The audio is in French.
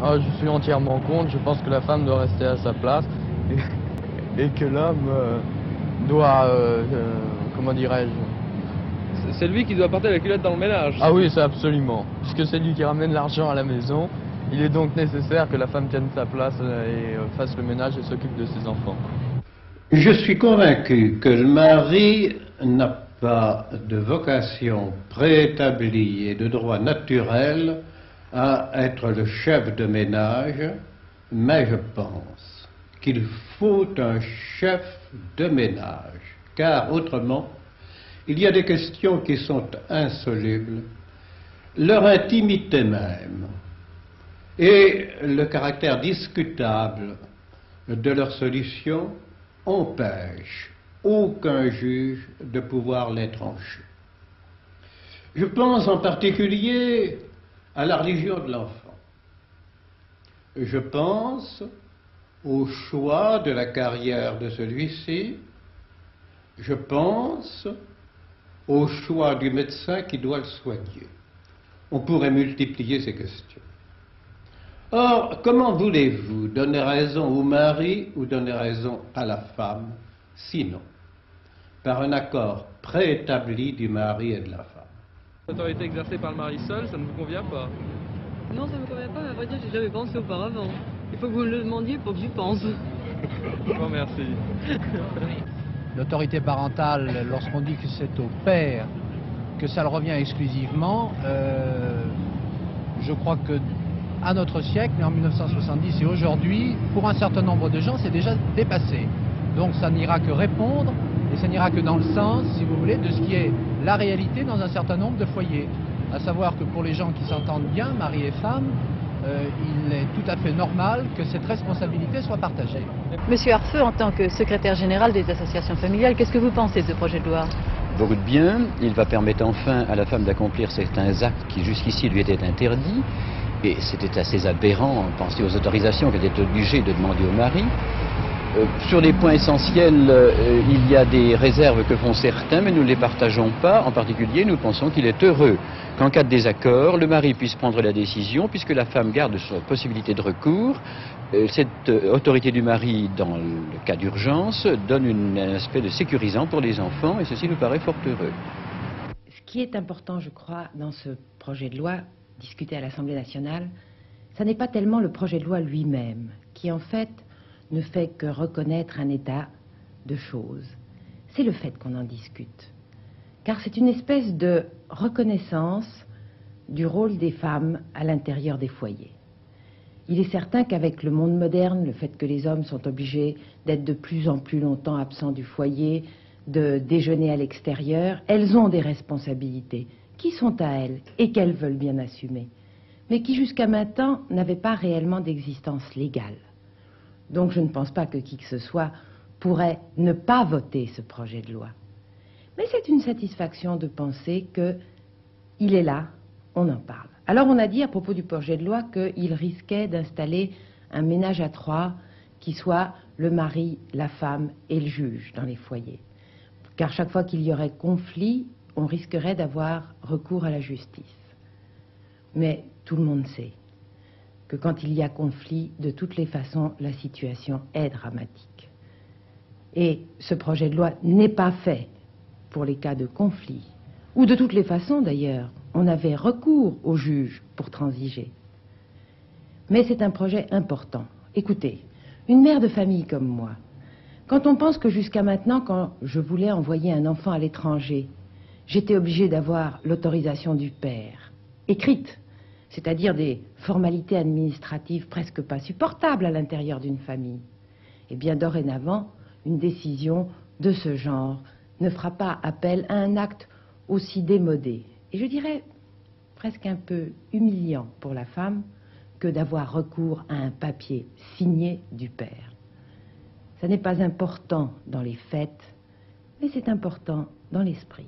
Ah, je suis entièrement contre. Je pense que la femme doit rester à sa place et que l'homme doit, comment dirais-je? C'est lui qui doit porter la culotte dans le ménage. Ah oui, c'est absolument. Puisque c'est lui qui ramène l'argent à la maison, il est donc nécessaire que la femme tienne sa place et fasse le ménage et s'occupe de ses enfants. Je suis convaincu que le mari n'a pas de vocation préétablie et de droit naturel à être le chef de ménage, mais je pense qu'il faut un chef de ménage, car autrement, il y a des questions qui sont insolubles, leur intimité même et le caractère discutable de leur solution empêche aucun juge de pouvoir les trancher. Je pense en particulier à la religion de l'enfant. Je pense au choix de la carrière de celui-ci. Je pense au choix du médecin qui doit le soigner. On pourrait multiplier ces questions. Or, comment voulez-vous donner raison au mari ou donner raison à la femme, sinon par un accord préétabli du mari et de la femme? L'autorité exercée par le mari seul, ça ne vous convient pas? Non, ça me convient pas, mais à vrai dire, j'ai jamais pensé auparavant. Il faut que vous me le demandiez pour que j'y pense. Je vous remercie. L'autorité parentale, lorsqu'on dit que c'est au père que ça le revient exclusivement, je crois que à notre siècle, mais en 1970 et aujourd'hui, pour un certain nombre de gens, c'est déjà dépassé. Donc ça n'ira que répondre, et ça n'ira que dans le sens, si vous voulez, de ce qui est la réalité dans un certain nombre de foyers. À savoir que pour les gens qui s'entendent bien, mari et femme, il est tout à fait normal que cette responsabilité soit partagée. Monsieur Arfeux, en tant que secrétaire général des associations familiales, qu'est-ce que vous pensez de ce projet de loi? Beaucoup de bien. Il va permettre enfin à la femme d'accomplir certains actes qui jusqu'ici lui étaient interdits. Et c'était assez aberrant, penser aux autorisations qu'elle était obligée de demander au mari. Sur les points essentiels, il y a des réserves que font certains, mais nous ne les partageons pas. En particulier, nous pensons qu'il est heureux qu'en cas de désaccord, le mari puisse prendre la décision, puisque la femme garde sa possibilité de recours. Cette autorité du mari, dans le cas d'urgence, donne un aspect de sécurisant pour les enfants, et ceci nous paraît fort heureux. Ce qui est important, je crois, dans ce projet de loi discuté à l'Assemblée nationale, ça n'est pas tellement le projet de loi lui-même, qui en fait ne fait que reconnaître un état de choses. C'est le fait qu'on en discute. Car c'est une espèce de reconnaissance du rôle des femmes à l'intérieur des foyers. Il est certain qu'avec le monde moderne, le fait que les hommes sont obligés d'être de plus en plus longtemps absents du foyer, de déjeuner à l'extérieur, elles ont des responsabilités qui sont à elles et qu'elles veulent bien assumer, mais qui jusqu'à maintenant n'avaient pas réellement d'existence légale. Donc je ne pense pas que qui que ce soit pourrait ne pas voter ce projet de loi. Mais c'est une satisfaction de penser qu'il est là, on en parle. Alors on a dit à propos du projet de loi qu'il risquait d'installer un ménage à trois qui soit le mari, la femme et le juge dans les foyers. Car chaque fois qu'il y aurait conflit, on risquerait d'avoir recours à la justice. Mais tout le monde sait que quand il y a conflit, de toutes les façons, la situation est dramatique. Et ce projet de loi n'est pas fait pour les cas de conflit, ou de toutes les façons d'ailleurs, on avait recours au juge pour transiger. Mais c'est un projet important. Écoutez, une mère de famille comme moi, quand on pense que jusqu'à maintenant, quand je voulais envoyer un enfant à l'étranger, j'étais obligée d'avoir l'autorisation du père, écrite, c'est-à-dire des formalités administratives presque pas supportables à l'intérieur d'une famille. Eh bien, dorénavant, une décision de ce genre ne fera pas appel à un acte aussi démodé, et je dirais presque un peu humiliant pour la femme, que d'avoir recours à un papier signé du père. Ça n'est pas important dans les faits, mais c'est important dans l'esprit.